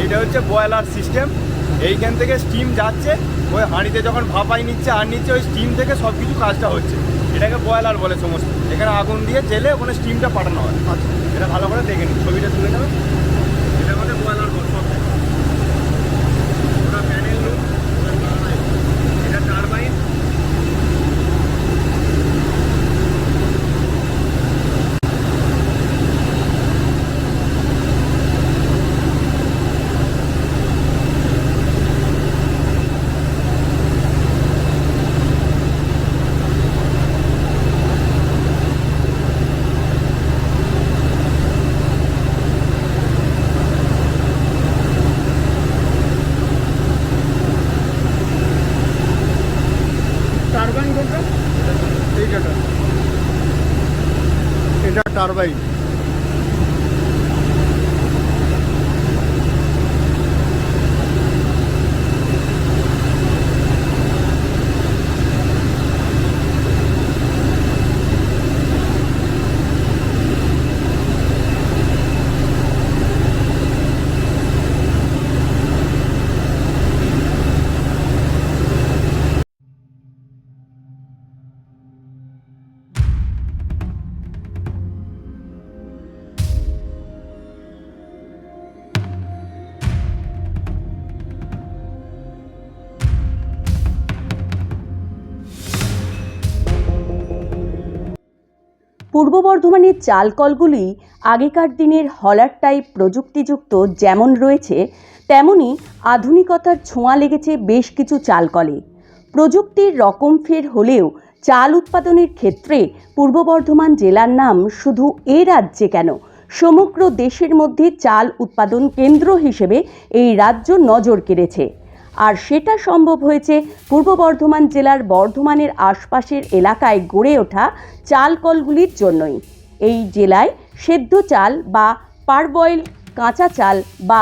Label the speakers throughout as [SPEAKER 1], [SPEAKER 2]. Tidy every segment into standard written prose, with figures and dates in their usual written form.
[SPEAKER 1] এইটা হচ্ছে boiler system. এইখান থেকে স্টিম যাচ্ছে, ওই হাঁড়িতে যখন ভাপাই নিচ্ছে আর নিচ্ছে, ওই স্টিম থেকে সব কিছু কাজটা হচ্ছে। এটাকে বয়লার বলে সমস্ত। এখানে আগুন দিয়ে জেলে ওখানে স্টিমটা পাঠানো হয়।
[SPEAKER 2] আচ্ছা,
[SPEAKER 1] এটা ভালো করে দেখে নিন, ছবিটা তুলে নেবেন। এটা আমাদের বয়লার বল সব ওটা প্যানেল রুম, এটা টারবাইন।
[SPEAKER 2] টারবাইন কোনটা? এটা টারবাইন।
[SPEAKER 3] পূর্ব বর্ধমানের চাল কলগুলি আগেকার দিনের হলার টাইপ প্রযুক্তিযুক্ত যেমন রয়েছে, তেমনি আধুনিকতার ছোঁয়া লেগেছে বেশ কিছু চাল কলে। প্রযুক্তির রকম ফের হলেও চাল উৎপাদনের ক্ষেত্রে পূর্ব বর্ধমান জেলার নাম শুধু এ রাজ্যে কেন, সমগ্র দেশের মধ্যে চাল উৎপাদন কেন্দ্র হিসেবে এই রাজ্য নজর কেড়েছে। আর সেটা সম্ভব হয়েছে পূর্ব বর্ধমান জেলার বর্ধমানের আশপাশের এলাকায় গড়ে ওঠা চাল কলগুলির জন্যই। এই জেলায় সেদ্ধ চাল বা পারবয়েল, কাঁচা চাল বা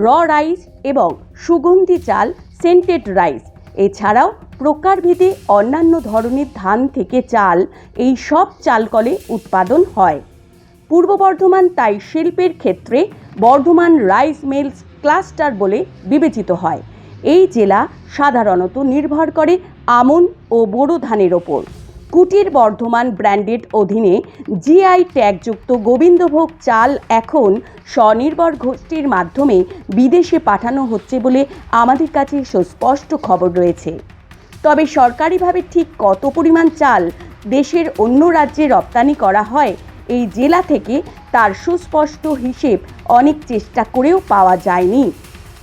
[SPEAKER 3] র রাইস এবং সুগন্ধি চাল সেন্টেড রাইস, এছাড়াও প্রকারভেদে অন্যান্য ধরনের ধান থেকে চাল, এই সব চাল কলে উৎপাদন হয়। পূর্ব বর্ধমান তাই শিল্পের ক্ষেত্রে বর্ধমান রাইস মিলস ক্লাস্টার বলে বিবেচিত হয়। এই জেলা সাধারণত নির্ভর করে আমন ও বোরো ধানের ওপর। কুটির বর্ধমান ব্র্যান্ডের অধীনে জিআই ট্যাগযুক্ত গোবিন্দভোগ চাল এখন স্বনির্ভর গোষ্ঠীর মাধ্যমে বিদেশে পাঠানো হচ্ছে বলে আমাদের কাছে সুস্পষ্ট খবর রয়েছে। তবে সরকারিভাবে ঠিক কত পরিমাণ চাল দেশের অন্য রাজ্যে রপ্তানি করা হয় এই জেলা থেকে, তার সুস্পষ্ট হিসেব অনেক চেষ্টা করেও পাওয়া যায়নি।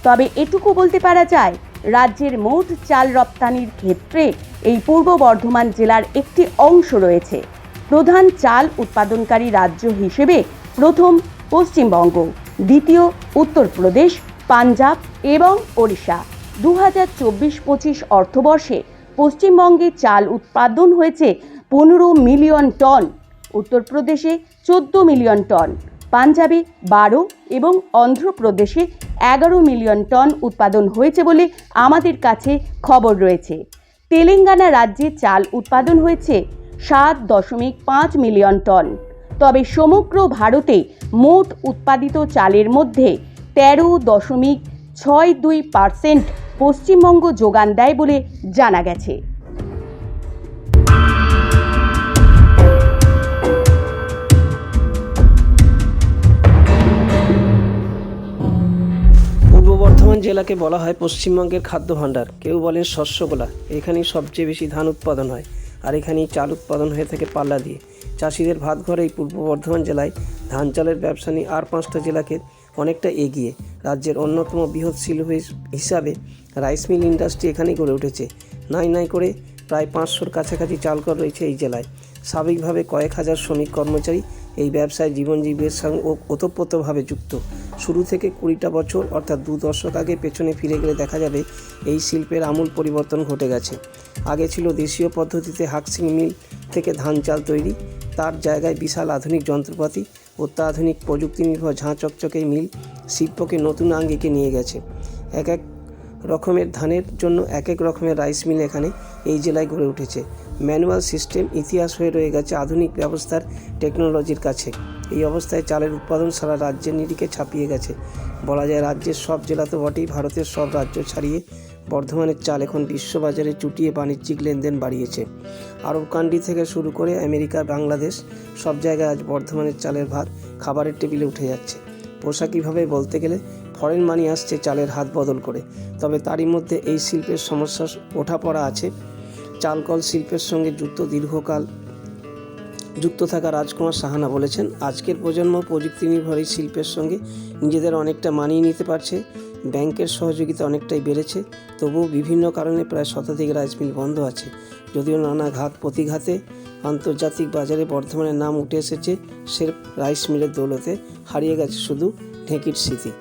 [SPEAKER 3] তবে এটুকু বলতে পারা যায়, রাজ্যের মোট চাল রপ্তানির ক্ষেত্রে এই পূর্ব বর্ধমান জেলার একটি অংশ রয়েছে। প্রধান চাল উৎপাদনকারী রাজ্য হিসেবে প্রথম পশ্চিমবঙ্গ, দ্বিতীয় উত্তরপ্রদেশ, পাঞ্জাব এবং ওড়িশা। 2024-25 অর্থবর্ষে পশ্চিমবঙ্গে চাল উৎপাদন হয়েছে 15 মিলিয়ন টন, উত্তরপ্রদেশে 14 মিলিয়ন টন, পাঞ্জাবে 12 এবং অন্ধ্রপ্রদেশে 11 মিলিয়ন টন উৎপাদন হয়েছে বলে আমাদের কাছে খবর রয়েছে। তেলেঙ্গানা রাজ্যে চাল উৎপাদন হয়েছে 7.5 মিলিয়ন টন। তবে সমগ্র ভারতে মোট উৎপাদিত চালের মধ্যে 13.62% পশ্চিমবঙ্গ যোগান দেয় বলে জানা গেছে।
[SPEAKER 4] পূর্ব বর্ধমান জেলাকে বলা হয় পশ্চিমবঙ্গের খাদ্য ভাণ্ডার, কেউ বলেন শস্যগোলা। এখানেই সবচেয়ে বেশি ধান উৎপাদন হয়, আর এখানেই চাল উৎপাদন হয়ে থাকে পাল্লা দিয়ে। চাষিদের ভাত ঘরে এই পূর্ব বর্ধমান জেলায় ধান চালের ব্যবসা নিয়ে আর 5টা জেলাকে অনেকটা এগিয়ে। রাজ্যের অন্যতম বৃহৎ শিল্প হিসাবে রাইস মিল ইন্ডাস্ট্রি এখানেই গড়ে উঠেছে। নাই করে প্রায় 500-র কাছাকাছি চালকল রয়েছে এই জেলায়। স্বাভাবিকভাবে কয়েক হাজার শ্রমিক কর্মচারী এই ব্যবসায় জীবনজীবীর সঙ্গে ওতপ্রোতভাবে যুক্ত। শুরু থেকে 20টা বছর অর্থাৎ 2 দশক আগে পেছনে ফিরে গেলে দেখা যাবে এই শিল্পের আমূল পরিবর্তন ঘটে গেছে। আগে ছিল দেশীয় পদ্ধতিতে হাকসিং মিল থেকে ধান চাল তৈরি, তার জায়গায় বিশাল আধুনিক যন্ত্রপাতি, অত্যাধুনিক প্রযুক্তি নির্ভর ঝাঁ চকচকে মিল শিল্পকে নতুন আঙ্গিকে নিয়ে গেছে। এক এক রকমের ধানের জন্য এক এক রকমের রাইস মিল এখানে এই জেলায় গড়ে উঠেছে। ম্যানুয়াল সিস্টেম ইতিহাস হয়ে রয়ে গেছে আধুনিক ব্যবস্থার টেকনোলজির কাছে। এই অবস্থায় চালের উৎপাদন সারা রাজ্যের নিরিখে ছাপিয়ে গেছে। বলা যায় রাজ্যের সব জেলা তো বটেই, ভারতের সব রাজ্য ছাড়িয়ে বর্ধমানের চাল এখন বিশ্ববাজারে চুটিয়ে বাণিজ্যিক লেনদেন বাড়িয়েছে। আরব কান্ট্রি থেকে শুরু করে আমেরিকা, বাংলাদেশ সব জায়গায় আজ বর্ধমানের চালের ভাত খাবারের টেবিলে উঠে যাচ্ছে। পোশাকিভাবে বলতে গেলে ফরেন মানি আসছে চালের হাত বদল করে। তবে তারই মধ্যে এই শিল্পের সমস্যা ওঠাপড়া আছে। চালকল শিল্পের সঙ্গে দীর্ঘকাল যুক্ত থাকা রাজকুমার সাহানা বলেছেন, আজকের প্রজন্ম প্রযুক্তি নির্ভর এই শিল্পের সঙ্গে নিজেদের অনেকটা মানিয়ে নিতে পারছে। ব্যাংকের সহযোগিতা অনেকটাই বেড়েছে, তবুও বিভিন্ন কারণে প্রায় শতাধিক রাইস মিল বন্ধ আছে। যদিও নানা ঘাত প্রতিঘাতে আন্তর্জাতিক বাজারে বর্ধমানের নাম উঠে এসেছে, সে রাইস মিলের দৌলতে হারিয়ে গেছে শুধু ঢেঁকির স্মৃতি।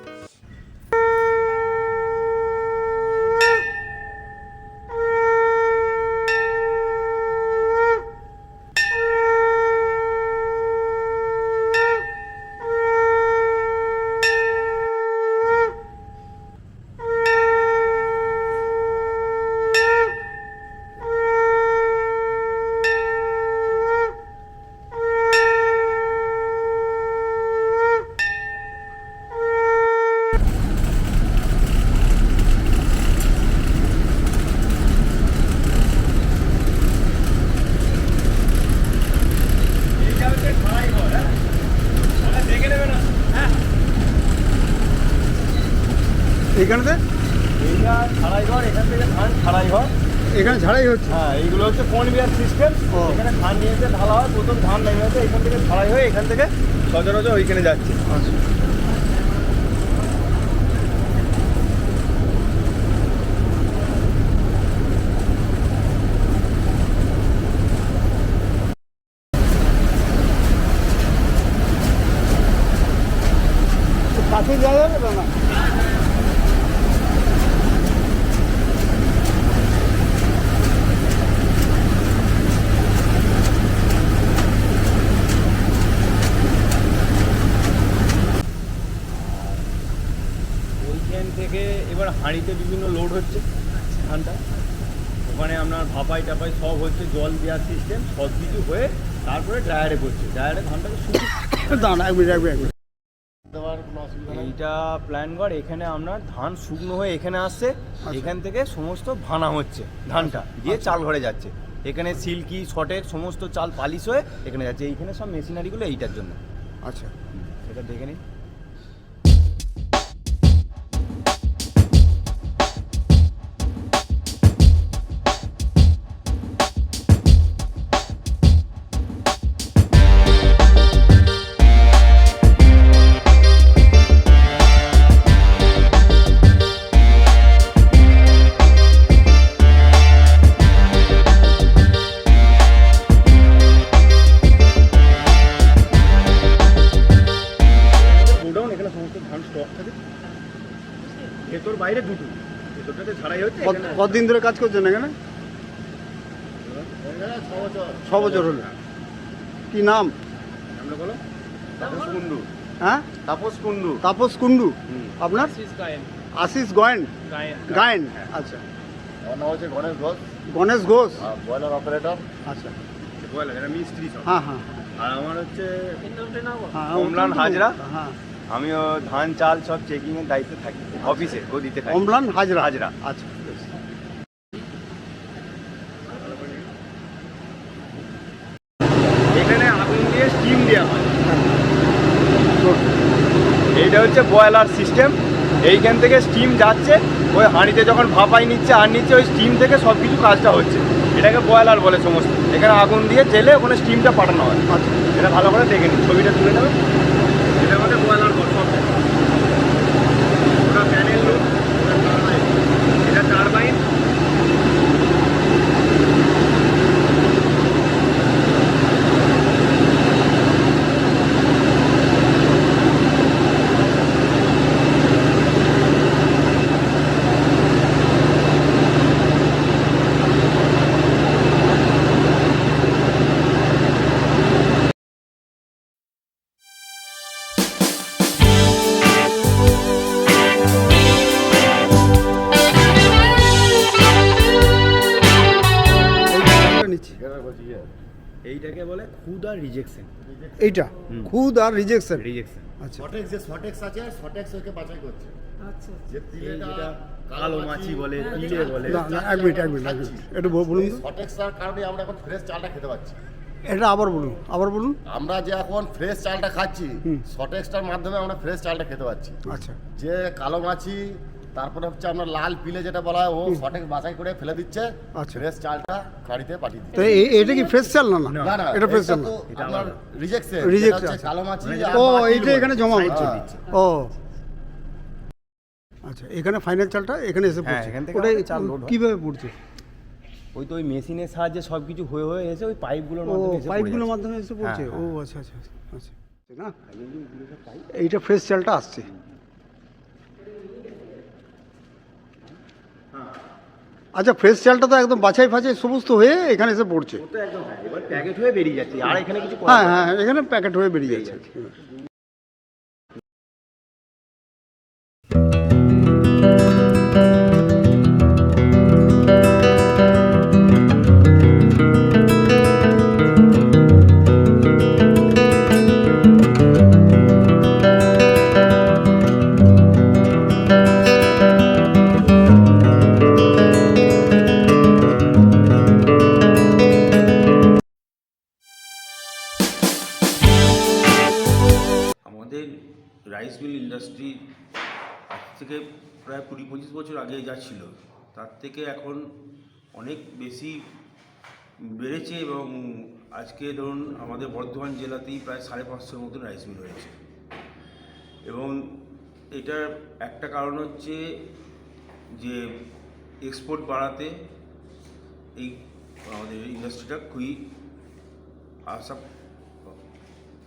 [SPEAKER 2] এইখানেতে
[SPEAKER 1] এইটা ছাড়াই ঘর, এখান থেকে ধান ছাড়াই ঘর।
[SPEAKER 2] এখানে ঝাড়াই হচ্ছে।
[SPEAKER 1] হ্যাঁ, এইগুলো হচ্ছে কনভেয়ার সিস্টেম।
[SPEAKER 2] ও।
[SPEAKER 1] এখানে ধান নিয়ে এসে ঢালা হয়, প্রথম ধান নেমে হচ্ছে এখান থেকে ছাড়াই হয়ে এখান থেকে সচরাচর ওইখানে যাচ্ছে।
[SPEAKER 2] আচ্ছা, কাছে যাওয়া যাবে না?
[SPEAKER 1] ওইখান থেকে এবার হাঁড়িতে বিভিন্ন লোড হচ্ছে ধানটা, ওখানে আপনার ভাপাই টাপাই সব হচ্ছে, জল দেওয়ার সিস্টেম সব কিছু হয়ে তারপরে ড্রায়ারে করছে। ড্রায়ারে ধানটাকে শুকিয়ে
[SPEAKER 2] দাঁড়ান, এক মিনিট, এক মিনিট।
[SPEAKER 1] এইটা প্ল্যান ঘর। এখানে আপনার ধান শুকনো হয়ে এখানে আসছে, এখান থেকে সমস্ত ভানা হচ্ছে, ধানটা দিয়ে চাল ঘরে যাচ্ছে। এখানে সিল্কি শটের সমস্ত চাল পালিশ হয়ে এখানে যাচ্ছে। এইখানে সব মেশিনারিগুলো এইটার জন্য।
[SPEAKER 2] আচ্ছা,
[SPEAKER 1] সেটা দেখে নিন। এখানে সমস্ত ধান স্টক থাকে, ভেতর বাইরে দুটো, ভেতরটাতে ঝাড়াই হচ্ছে।
[SPEAKER 2] কতদিন ধরে কাজ করছেন এখানে? 6 বছর হলো। কি নাম?
[SPEAKER 1] আমরা বলো তাপস কুন্ডু।
[SPEAKER 2] হ্যাঁ,
[SPEAKER 1] তাপস কুন্ডু।
[SPEAKER 2] তাপস কুন্ডু। আপনার? আশিস গায়েন। গায়েন, আচ্ছা।
[SPEAKER 1] আমার নাম হচ্ছে গণেশ ঘোষ।
[SPEAKER 2] Ganesh Ghosh,
[SPEAKER 1] boiler operator.
[SPEAKER 2] আচ্ছা।
[SPEAKER 1] বয়লার এটা মিস্ত্রি সব।
[SPEAKER 2] হ্যাঁ হ্যাঁ
[SPEAKER 1] আর আমার হচ্ছে
[SPEAKER 2] হ্যাঁ,
[SPEAKER 1] অম্লান হাজরা।
[SPEAKER 2] হ্যাঁ,
[SPEAKER 1] আমিও ধান চাল সব চেকিং এর দায়িত্বে থাকি, অফিসে গদিতে থাকি।
[SPEAKER 2] অম্লান হাজরা।
[SPEAKER 1] হাজরা।
[SPEAKER 2] আচ্ছা, বেশ।
[SPEAKER 1] এখানে আগুন দিয়ে স্টিম দেওয়া হয়।
[SPEAKER 2] গুড।
[SPEAKER 1] এইটা হচ্ছে বয়লার সিস্টেম। এইখান থেকে স্টিম যাচ্ছে, ওই হাঁড়িতে যখন ভাপাই নিচ্ছে আর নিচ্ছে, ওই স্টিম থেকে সব কিছু কাজটা হচ্ছে। এটাকে বয়লার বলে সমস্ত। এখানে আগুন দিয়ে জেলে ওখানে স্টিমটা পাঠানো হয়।
[SPEAKER 2] আচ্ছা,
[SPEAKER 1] এটা ভালো করে দেখে নিন, ছবিটা তুলে নেবে। এটা আমাদের বয়লার ঘর সব। ওটা প্যানেল লুক, এটা টারবাইন। এইটাকে বলে খুদ আর রিজেকশন।
[SPEAKER 2] এইটা খুদ আর রিজেকশন।
[SPEAKER 1] রিজেকশন
[SPEAKER 2] আচ্ছা,
[SPEAKER 5] সটেক্স যে সটেক্স আছে সটেক্স ওকে বাছাই করছে।
[SPEAKER 4] আচ্ছা
[SPEAKER 5] যে তিলেটা
[SPEAKER 1] এইটা কালো মাছি বলে, পিলে বলে।
[SPEAKER 2] না না, এক মিনিট একটু বলুন তো।
[SPEAKER 5] সটেক্সটার কারণে আমরা এখন ফ্রেশ চালটা খেতে পাচ্ছি।
[SPEAKER 2] এটা আবার বলুন।
[SPEAKER 5] আমরা যে এখন ফ্রেশ চালটা খাচ্ছি সটেক্সটার মাধ্যমে আমরা ফ্রেশ চালটা খেতে পাচ্ছি।
[SPEAKER 2] আচ্ছা,
[SPEAKER 5] যে কালো মাছি তারপরে হচ্ছে আমরা লাল পিলে যেটা বলা হয় ও সটেক্স বাছাই করে ফেলে দিচ্ছে,
[SPEAKER 2] আচ্ছা।
[SPEAKER 5] ফ্রেশ চালটা গাড়িতে পাঠিয়ে
[SPEAKER 2] তো
[SPEAKER 5] দিচ্ছে।
[SPEAKER 2] এটা কি ফ্রেশ চাল? না না,
[SPEAKER 5] না না,
[SPEAKER 2] এটা ফ্রেশ চাল না।
[SPEAKER 5] তো আপনার রিজেকশন
[SPEAKER 2] Reject
[SPEAKER 5] হচ্ছে
[SPEAKER 2] আছে।
[SPEAKER 5] কালো মাছি।
[SPEAKER 1] মানে
[SPEAKER 5] আর
[SPEAKER 2] ও,
[SPEAKER 5] বাকির
[SPEAKER 2] এইটা
[SPEAKER 5] বলে।
[SPEAKER 2] এখানে জমা হচ্ছে।
[SPEAKER 5] হ্যাঁ।
[SPEAKER 2] ও আচ্ছা, এখানে ফাইনাল চালটা এখানে এসে
[SPEAKER 1] হ্যাঁ,
[SPEAKER 2] পড়ছে।
[SPEAKER 1] এখান থেকে
[SPEAKER 2] ওটাই
[SPEAKER 1] আমাদের চাল load হয়।
[SPEAKER 2] কিভাবে পড়ছে?
[SPEAKER 1] ওই তো ওই মেশিনের সাহায্যে সব কিছু হয়ে হয়ে এসে ওই পাইপগুলোর
[SPEAKER 2] ও,
[SPEAKER 1] মাধ্যমে এসে পড়ে
[SPEAKER 2] পাইপগুলোর
[SPEAKER 1] যাচ্ছে।
[SPEAKER 2] মাধ্যমে এসে পড়ছে। ও
[SPEAKER 1] হ্যাঁ,
[SPEAKER 2] আচ্ছা আচ্ছা আচ্ছা, না এইটা ফ্রেশ চালটা আসছে। আচ্ছা, ফ্রেশ চালটা তো একদম বাছাই ফাছাই সমস্ত হয়ে এখানে এসে পড়ছে।
[SPEAKER 1] ও তো একদম হ্যাঁ, এবার প্যাকেট হয়ে বেরিয়ে যাচ্ছে আর এখানে কিছু করার
[SPEAKER 2] হ্যাঁ
[SPEAKER 1] নেই।
[SPEAKER 2] হ্যাঁ, এখানে প্যাকেট হয়ে বেরিয়ে যাচ্ছে।
[SPEAKER 6] আমাদের রাইস মিল ইন্ডাস্ট্রি আজ থেকে প্রায় 20-25 বছর আগে যা ছিল তার থেকে এখন অনেক বেশি বেড়েছে এবং আজকে ধরুন আমাদের বর্ধমান জেলাতেই প্রায় 550-এর মতো রাইস মিল হয়েছে। এবং এটার একটা কারণ হচ্ছে যে এক্সপোর্ট বাড়াতে এই আমাদের ইন্ডাস্ট্রিটা খুবই আশা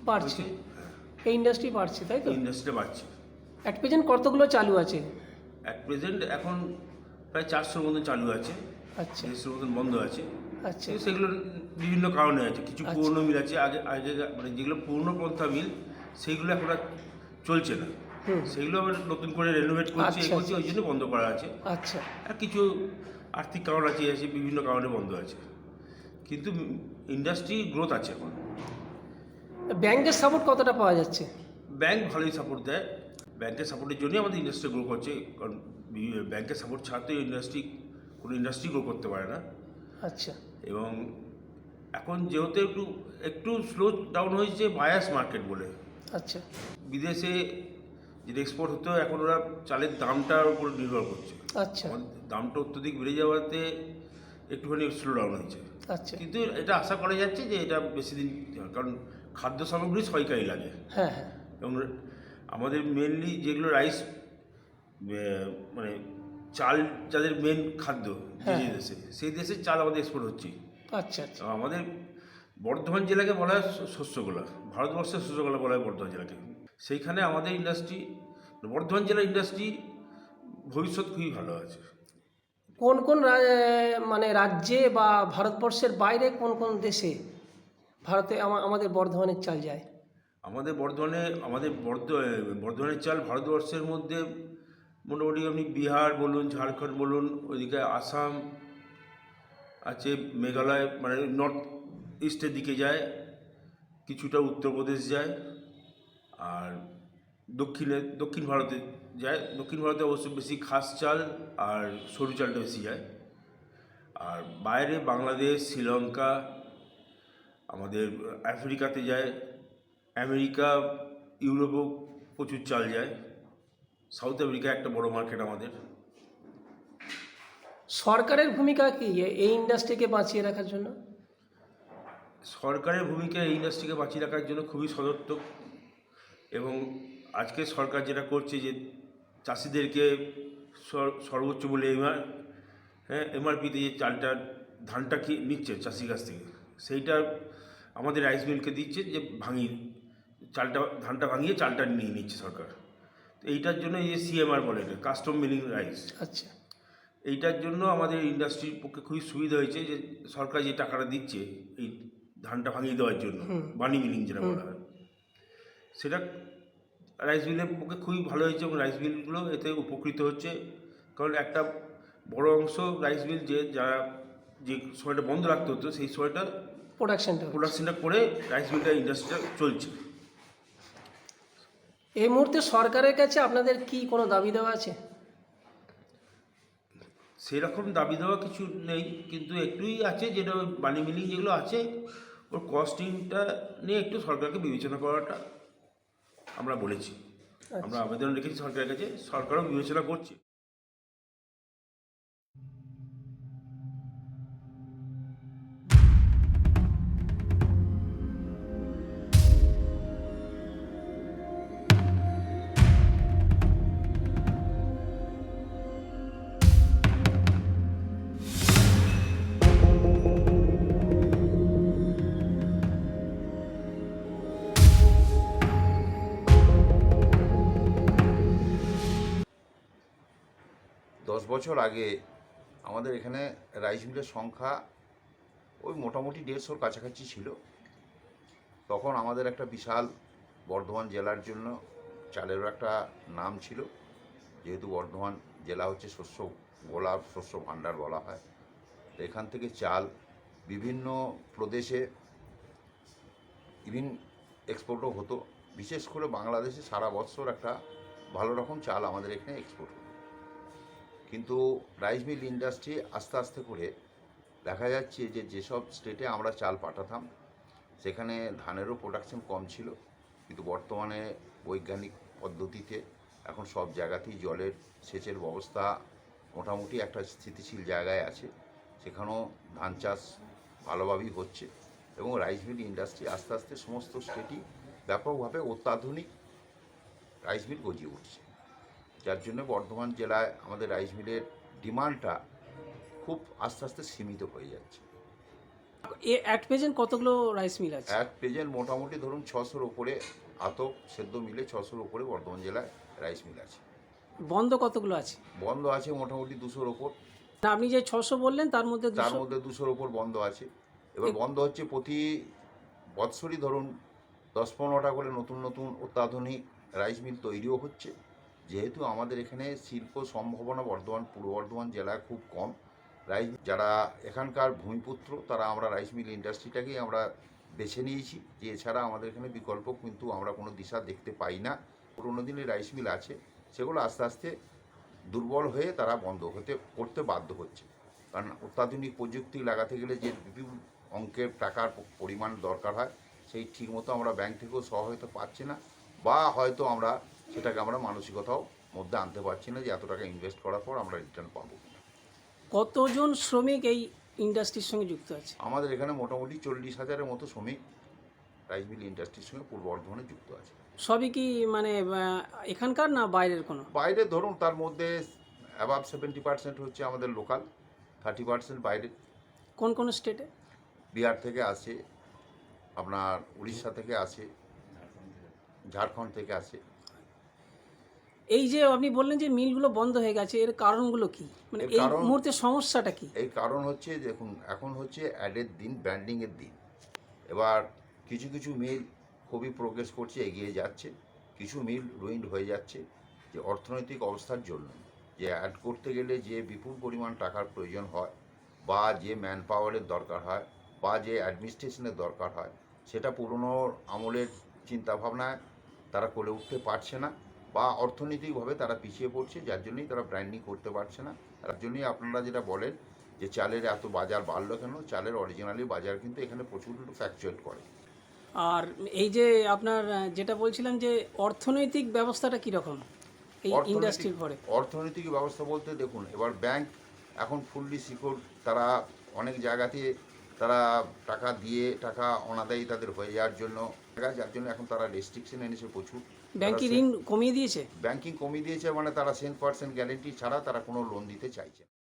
[SPEAKER 4] বাড়ছে, এই ইন্ডাস্ট্রি বাড়ছে, তাই তো?
[SPEAKER 6] ইন্ডাস্ট্রিটা বাড়ছে।
[SPEAKER 4] অ্যাট প্রেজেন্ট কতগুলো চালু আছে?
[SPEAKER 6] অ্যাট প্রেজেন্ট এখন প্রায় 400-র মতন চালু আছে,
[SPEAKER 4] আচ্ছা
[SPEAKER 6] 150-র মতন বন্ধ আছে।
[SPEAKER 4] আচ্ছা
[SPEAKER 6] কিন্তু সেগুলো বিভিন্ন কারণে আছে। কিছু
[SPEAKER 4] আচ্ছা।
[SPEAKER 6] পুরনো মিল আছে, আগে আগে মানে যেগুলো পুরনো পন্থা মিল সেইগুলো এখন আর চলছে না, সেগুলো আবার নতুন করে রেনোভেট করছে,
[SPEAKER 4] আচ্ছা,
[SPEAKER 6] এই করছে, ওই জন্য বন্ধ করা আছে।
[SPEAKER 4] আচ্ছা
[SPEAKER 6] আর কিছু আর্থিক কারণ আছে, বিভিন্ন কারণে বন্ধ আছে, কিন্তু ইন্ডাস্ট্রি গ্রোথ আছে এখন।
[SPEAKER 4] ব্যাংকের সাপোর্ট কতটা পাওয়া যাচ্ছে?
[SPEAKER 6] ব্যাংক ভালোই সাপোর্ট দেয়, ব্যাংকের সাপোর্টের জন্যই আমাদের ইন্ডাস্ট্রি গ্রো করছে, কারণ ব্যাংকের সাপোর্ট ছাড়া তো কোনো ইন্ডাস্ট্রি গ্রো করতে পারে না।
[SPEAKER 4] আচ্ছা
[SPEAKER 6] এবং এখন যেহেতু একটু স্লো ডাউন হয়েছে বায়াস মার্কেট বলে,
[SPEAKER 4] আচ্ছা
[SPEAKER 6] বিদেশে যেটা এক্সপোর্ট হতো এখন ওরা চালের দামটার উপর নির্ভর করছে।
[SPEAKER 4] আচ্ছা
[SPEAKER 6] আমাদের দামটা অত্যধিক বেড়ে যাওয়াতে একটুখানি স্লো ডাউন হয়েছে,
[SPEAKER 4] আচ্ছা
[SPEAKER 6] কিন্তু এটা আশা করা যাচ্ছে যে এটা বেশি দিন, কারণ খাদ্য সামগ্রী সবাইকারই লাগে।
[SPEAKER 4] হ্যাঁ হ্যাঁ
[SPEAKER 6] এবং আমাদের মেনলি যেগুলো রাইস মানে চাল যাদের মেন খাদ্য যে যে দেশে, সেই দেশের চাল আমাদের এক্সপোর্ট হচ্ছে।
[SPEAKER 4] আচ্ছা আচ্ছা
[SPEAKER 6] আমাদের বর্ধমান জেলাকে বলা হয় শস্যগোলা, ভারতবর্ষের শস্যগোলা বলা হয় বর্ধমান জেলাকে। সেইখানে আমাদের ইন্ডাস্ট্রি, বর্ধমান জেলার ইন্ডাস্ট্রি ভবিষ্যৎ খুবই ভালো আছে।
[SPEAKER 4] কোন কোন মানে রাজ্যে বা ভারতবর্ষের বাইরে কোন কোন দেশে ভারতে আমাদের বর্ধমানের চাল যায়?
[SPEAKER 6] আমাদের বর্ধমানের চাল ভারতবর্ষের মধ্যে মোটামুটি আপনি বিহার বলুন, ঝাড়খণ্ড বলুন, ওইদিকে আসাম আছে, মেঘালয় মানে নর্থ ইস্টের দিকে যায়, কিছুটা উত্তরপ্রদেশ যায়, আর দক্ষিণ ভারতে যায়। দক্ষিণ ভারতে অবশ্য বেশি খাস চাল আর সরু চালটা বেশি যায়। আর বাইরে বাংলাদেশ, শ্রীলঙ্কা, আমাদের আফ্রিকাতে যায়, আমেরিকা, ইউরোপেও প্রচুর চাল যায়, সাউথ আমেরিকা একটা বড় মার্কেট আমাদের।
[SPEAKER 4] সরকারের ভূমিকা কি এই ইন্ডাস্ট্রিকে বাঁচিয়ে রাখার জন্য?
[SPEAKER 6] সরকারের ভূমিকা এই ইন্ডাস্ট্রিকে বাঁচিয়ে রাখার জন্য খুবই সদর্থক। এবং আজকে সরকার যেটা করছে যে চাষিদেরকে সর্বোচ্চ মূল্যে এমআরপিতে যে ধানটা কি নিচ্ছে চাষির কাছ থেকে, সেইটা আমাদের রাইস মিলকে দিচ্ছে, যে ধানটা ভাঙিয়ে চালটা নিয়ে নিচ্ছে সরকার। তো এইটার জন্য এই যে সিএমআর বলে, কাস্টম মিলিং রাইস,
[SPEAKER 4] আচ্ছা
[SPEAKER 6] এইটার জন্য আমাদের ইন্ডাস্ট্রির পক্ষে খুবই সুবিধা হয়েছে যে সরকার যে টাকাটা দিচ্ছে এই ধানটা ভাঙিয়ে দেওয়ার জন্য, বানি মিলিং যেটা বলা হয়, সেটা রাইস মিলের পক্ষে খুবই ভালো হয়েছে। এবং রাইস মিলগুলো এতে উপকৃত হচ্ছে, কারণ একটা বড় অংশ রাইস মিল যে সময়টা বন্ধ রাখতে হতো, সেই সময়টা প্রোডাকশনটা করে রাইস মিলটা ইন্ডাস্ট্রিটা চলছে।
[SPEAKER 7] এই মুহূর্তে সরকারের কাছে আপনাদের কি কোনো দাবি দেওয়া আছে?
[SPEAKER 6] সেরকম দাবি দেওয়া কিছু নেই, কিন্তু একটুই আছে, যেটা ওই বানি মিলিং যেগুলো আছে ওর কস্টিংটা নিয়ে একটু সরকারকে বিবেচনা করাটা আমরা বলেছি। আমরা আবেদন রেখেছি সরকারের কাছে, সরকারও বিবেচনা করছে।
[SPEAKER 8] দশ বছর আগে আমাদের এখানে রাইস মিলের সংখ্যা ওই মোটামুটি 150-র কাছাকাছি ছিল। তখন আমাদের একটা বিশাল বর্ধমান জেলার জন্য চালেরও একটা নাম ছিল, যেহেতু বর্ধমান জেলা হচ্ছে শস্য গোলা, শস্য ভাণ্ডার বলা হয়। তো এখান থেকে চাল বিভিন্ন প্রদেশে ইভিন এক্সপোর্টও হতো। বিশেষ করে বাংলাদেশে সারা বছর একটা ভালো রকম চাল আমাদের এখানে এক্সপোর্ট হতো। কিন্তু রাইস মিল ইন্ডাস্ট্রি আস্তে আস্তে করে দেখা যাচ্ছে যে যেসব স্টেটে আমরা চাল পাঠাতাম সেখানে ধানেরও প্রোডাকশন কম ছিল, কিন্তু বর্তমানে বৈজ্ঞানিক পদ্ধতিতে এখন সব জায়গাতেই জলের সেচের ব্যবস্থা মোটামুটি একটা স্থিতিশীল জায়গায় আছে। সেখানেও ধান চাষ ভালোভাবেই হচ্ছে এবং রাইস মিল ইন্ডাস্ট্রি আস্তে আস্তে সমস্ত স্টেটই ব্যাপকভাবে অত্যাধুনিক রাইস মিল গজিয়ে উঠছে, যার জন্য বর্ধমান জেলায় আমাদের রাইস মিলের ডিমান্ডটা খুব আস্তে আস্তে সীমিত হয়ে যাচ্ছে।
[SPEAKER 7] অ্যাট প্রেজেন্ট কতগুলো রাইস মিল আছে?
[SPEAKER 8] এক প্রেজেন্ট মোটামুটি ধরুন 600-র উপরে, আতপ সেদ্ধ মিলে 600-র উপরে বর্ধমান জেলায় রাইস মিল আছে।
[SPEAKER 7] বন্ধ কতগুলো আছে?
[SPEAKER 8] বন্ধ আছে মোটামুটি 200-র ওপর।
[SPEAKER 7] না, আপনি যে 600 বললেন তার মধ্যে
[SPEAKER 8] 200-র ওপর বন্ধ আছে। এবার বন্ধ হচ্ছে প্রতি বৎসরই ধরুন 10-15টা করে নতুন নতুন অত্যাধুনিক রাইস মিল তৈরিও হচ্ছে। যেহেতু আমাদের এখানে শিল্প সম্ভাবনা পূর্ব বর্ধমান জেলায় খুব কম, যারা এখানকার ভূমিপুত্র তারা আমরা রাইস মিল ইন্ডাস্ট্রিটাকেই আমরা বেছে নিয়েছি, যে এছাড়া আমাদের এখানে বিকল্প কিন্তু আমরা কোনো দিশা দেখতে পাই না। পুরোনো দিনের রাইস মিল আছে সেগুলো আস্তে আস্তে দুর্বল হয়ে তারা বন্ধ করতে বাধ্য হচ্ছে, কারণ অত্যাধুনিক প্রযুক্তি লাগাতে গেলে যে বিপুল অঙ্কের টাকার পরিমাণ দরকার হয় সেই ঠিকমতো আমরা ব্যাংক থেকেও সহায়তা পাচ্ছি না, বা হয়তো আমরা সেটাকে আমরা মানসিকতাও মধ্যে আনতে পারছি না যে এত টাকা ইনভেস্ট করার পর আমরা রিটার্ন পাবো।
[SPEAKER 7] কতজন শ্রমিক এই ইন্ডাস্ট্রির সঙ্গে যুক্ত আছে?
[SPEAKER 8] আমাদের এখানে মোটামুটি 40,000-এর মতো শ্রমিক রাইস মিল ইন্ডাস্ট্রির সঙ্গে পূর্ব বর্ধমানে যুক্ত আছে।
[SPEAKER 7] সবই কি মানে এখানকার না বাইরের কোনো?
[SPEAKER 8] বাইরে ধরুন তার মধ্যে অ্যাবাভ 70% হচ্ছে আমাদের লোকাল, 30% বাইরে।
[SPEAKER 7] কোন কোন স্টেটে?
[SPEAKER 8] বিহার থেকে আসে, আপনার উড়িষ্যা থেকে আসে, ঝাড়খণ্ড থেকে আসে।
[SPEAKER 7] এই যে আপনি বললেন যে মিলগুলো বন্ধ হয়ে গেছে, এর কারণগুলো কি, মানে এই মুহূর্তে সমস্যাটা কি?
[SPEAKER 8] এই কারণ হচ্ছে দেখুন, এখন হচ্ছে অ্যাডের দিন, ব্র্যান্ডিংয়ের দিন। এবার কিছু কিছু মিল খুবই প্রোগ্রেস করছে, এগিয়ে যাচ্ছে, কিছু মিল রুইন্ড হয়ে যাচ্ছে যে অর্থনৈতিক অবস্থার জন্য। যে অ্যাড করতে গেলে যে বিপুল পরিমাণ টাকার প্রয়োজন হয়, বা যে ম্যান পাওয়ারের দরকার হয়, বা যে অ্যাডমিনিস্ট্রেশনের দরকার হয়, সেটা পুরনো আমলের চিন্তাভাবনায় তারা করে উঠতে পারছে না, বা অর্থনৈতিকভাবে তারা পিছিয়ে পড়ছে, যার জন্যই তারা ব্র্যান্ডিং করতে পারছে না। তার জন্যই আপনারা যেটা বলেন যে চালের এত বাজার বাড়লো কেন, চালের অরিজিনালি বাজার কিন্তু এখানে প্রচুর ফ্ল্যাকচুয়েট করে।
[SPEAKER 7] আর এই যে আপনার যেটা বলছিলাম যে অর্থনৈতিক ব্যবস্থাটা কীরকম এই ইন্ডাস্ট্রির পরে?
[SPEAKER 8] অর্থনৈতিক ব্যবস্থা বলতে দেখুন, এবার ব্যাংক এখন ফুললি সিকিউর, তারা অনেক জায়গাতে তারা টাকা দিয়ে টাকা অনাদায়ী তাদের হয়ে যাওয়ার জন্য, যার জন্য এখন তারা রেস্ট্রিকশন এনেছে প্রচুর।
[SPEAKER 7] ব্যাংকের ঋণ কমিয়ে দিয়েছে?
[SPEAKER 8] ব্যাংকিং কমিয়ে দিয়েছে, মানে তারা 100% গ্যারেন্টি ছাড়া তারা কোনো লোন দিতে চাইছে না।